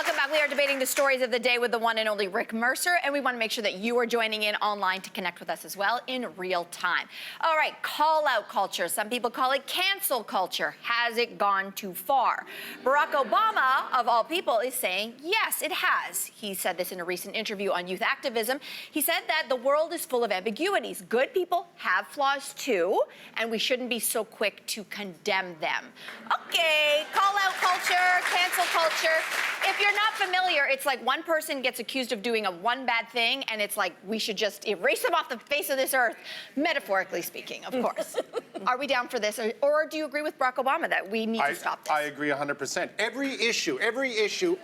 Welcome back. We are debating the stories of the day with the one and only Rick Mercer, and we want to make sure that you are joining in online to connect with us as well in real time. All right, call-out culture. Some people call it cancel culture. Has it gone too far? Barack Obama, of all people, is saying, yes, it has. He said this in a recent interview on youth activism. He said that the world is full of ambiguities. Good people have flaws too, and we shouldn't be so quick to condemn them. Okay, call-out culture, cancel culture. If you're not familiar, it's like one person gets accused of doing one bad thing, and it's like we should just erase them off the face of this earth, metaphorically speaking, of course. Are we down for this, or do you agree with Barack Obama that we need to stop this? I agree 100%. Every issue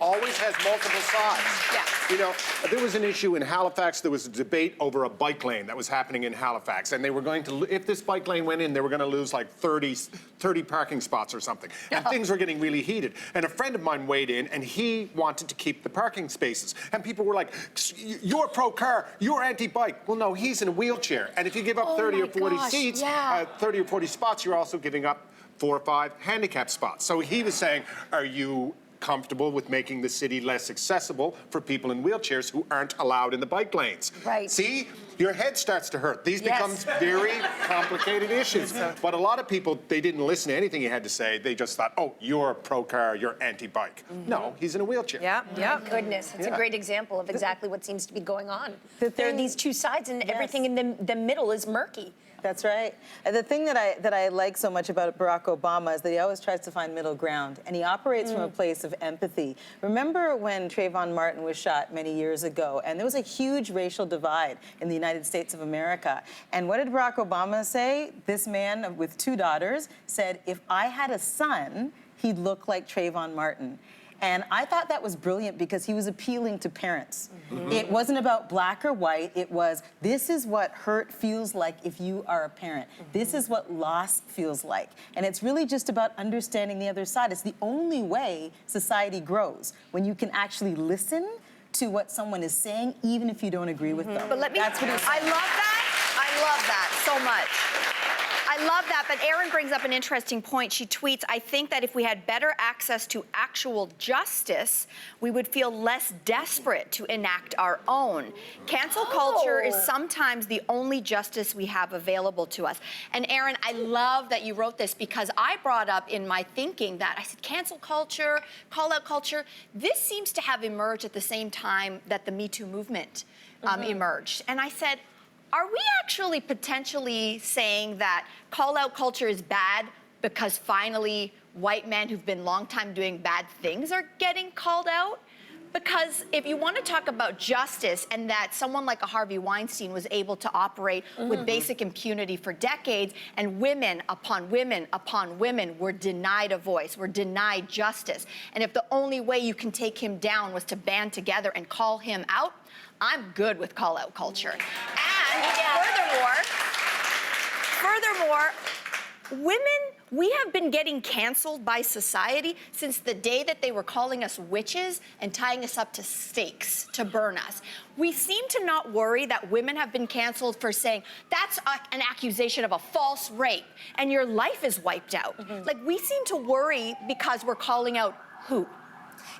always has multiple sides. Yeah. You know, there was an issue in Halifax. There was a debate over a bike lane that was happening in Halifax, and they were going to, if this bike lane went in, they were going to lose like 30 parking spots or something. And things were getting really heated. And a friend of mine weighed in, and he wanted to keep the parking spaces. And people were like, you're pro-car, you're anti-bike. Well, no, he's in a wheelchair. And if you give up 30 or 40 seats, 30 or 40 spots, you're also giving up 4 or 5 handicap spots. So he was saying, are you comfortable with making the city less accessible for people in wheelchairs who aren't allowed in the bike lanes? Right. See, your head starts to hurt. These become very complicated issues. But a lot of people, they didn't listen to anything he had to say. They just thought, oh, you're pro-car, you're anti-bike. No, he's in a wheelchair. Yeah. Goodness, it's a great example of exactly what seems to be going on. There are these two sides, and everything in the middle is murky. That's right. And the thing that I like so much about Barack Obama is that he always tries to find middle ground, and he operates from a place of empathy. Remember when Trayvon Martin was shot many years ago, and there was a huge racial divide in the United States of America. And what did Barack Obama say? This man with 2 daughters said, if I had a son, he'd look like Trayvon Martin. And I thought that was brilliant because he was appealing to parents. It wasn't about black or white. It was, this is what hurt feels like if you are a parent. This is what loss feels like. And it's really just about understanding the other side. It's the only way society grows, when you can actually listen to what someone is saying, even if you don't agree with them. But That's what he's saying. I love that so much. I love that, but Erin brings up an interesting point. She tweets, I think that if we had better access to actual justice, we would feel less desperate to enact our own. Cancel culture is sometimes the only justice we have available to us. And Erin, I love that you wrote this, because I brought up in my thinking that I said cancel culture, call-out culture. This seems to have emerged at the same time that the Me Too movement emerged. And I said, are we actually potentially saying that call-out culture is bad because finally white men who've been long time doing bad things are getting called out? Because if you want to talk about justice, and that someone like a Harvey Weinstein was able to operate with basic impunity for decades, and women upon women upon women were denied a voice, were denied justice, and if the only way you can take him down was to band together and call him out, I'm good with call-out culture. And furthermore, women, we have been getting canceled by society since the day that they were calling us witches and tying us up to stakes to burn us. We seem to not worry that women have been canceled for saying, that's an accusation of a false rape, and your life is wiped out. Like, we seem to worry because we're calling out who?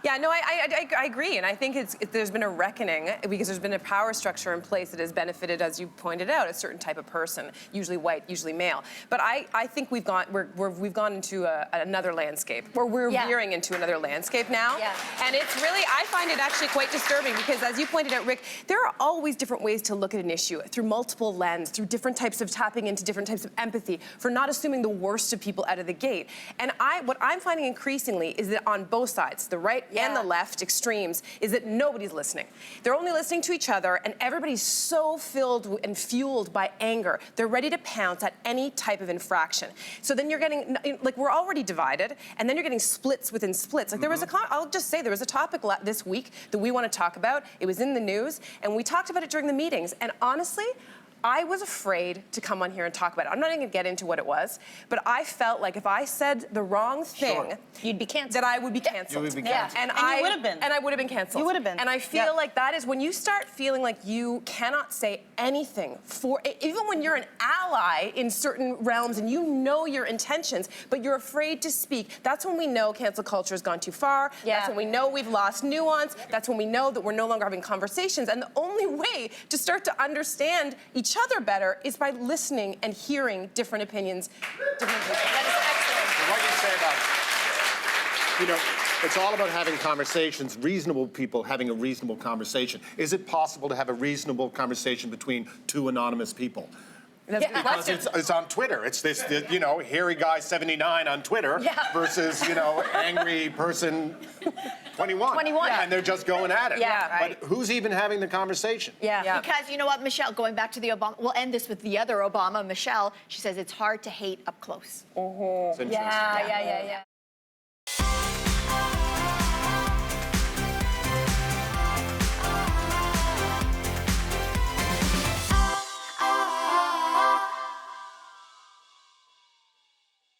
Yeah, no, I agree, and I think there's been a reckoning because there's been a power structure in place that has benefited, as you pointed out, a certain type of person, usually white, usually male. But I think we've gone into another landscape, or we're veering into another landscape now, and it's really, I find it actually quite disturbing because, as you pointed out, Rick, there are always different ways to look at an issue through multiple lenses, through different types of tapping into different types of empathy, for not assuming the worst of people out of the gate. And what I'm finding increasingly is that on both sides, the right and the left extremes, is that nobody's listening. They're only listening to each other, and everybody's so filled and fueled by anger. They're ready to pounce at any type of infraction. So then you're getting, like, we're already divided, and then you're getting splits within splits. Like, there was I'll just say, there was a topic this week that we want to talk about. It was in the news, and we talked about it during the meetings, and honestly, I was afraid to come on here and talk about it. I'm not even gonna get into what it was, but I felt like if I said the wrong thing, You'd be canceled. that I would be canceled. You would be canceled. And you would have been. And I would have been canceled. You would have been. And I feel Yep. like that is when you start feeling like you cannot say anything even when you're an ally in certain realms and you know your intentions, but you're afraid to speak. That's when we know cancel culture has gone too far. Yeah. That's when we know we've lost nuance. That's when we know that we're no longer having conversations. And the only way to start to understand each other better is by listening and hearing different opinions. Different opinions. That is excellent. So what you say about, you know, it's all about having conversations, reasonable people having a reasonable conversation. Is it possible to have a reasonable conversation between two anonymous people? That's a good Because question. it's on Twitter. It's this, you know, hairy guy 79 on Twitter versus, you know, angry person 21. 21. And they're just going at it. Yeah, right. But who's even having the conversation? Yeah. Because you know what, Michelle, going back to the Obama, we'll end this with the other Obama, Michelle, she says it's hard to hate up close. It's interesting. Yeah.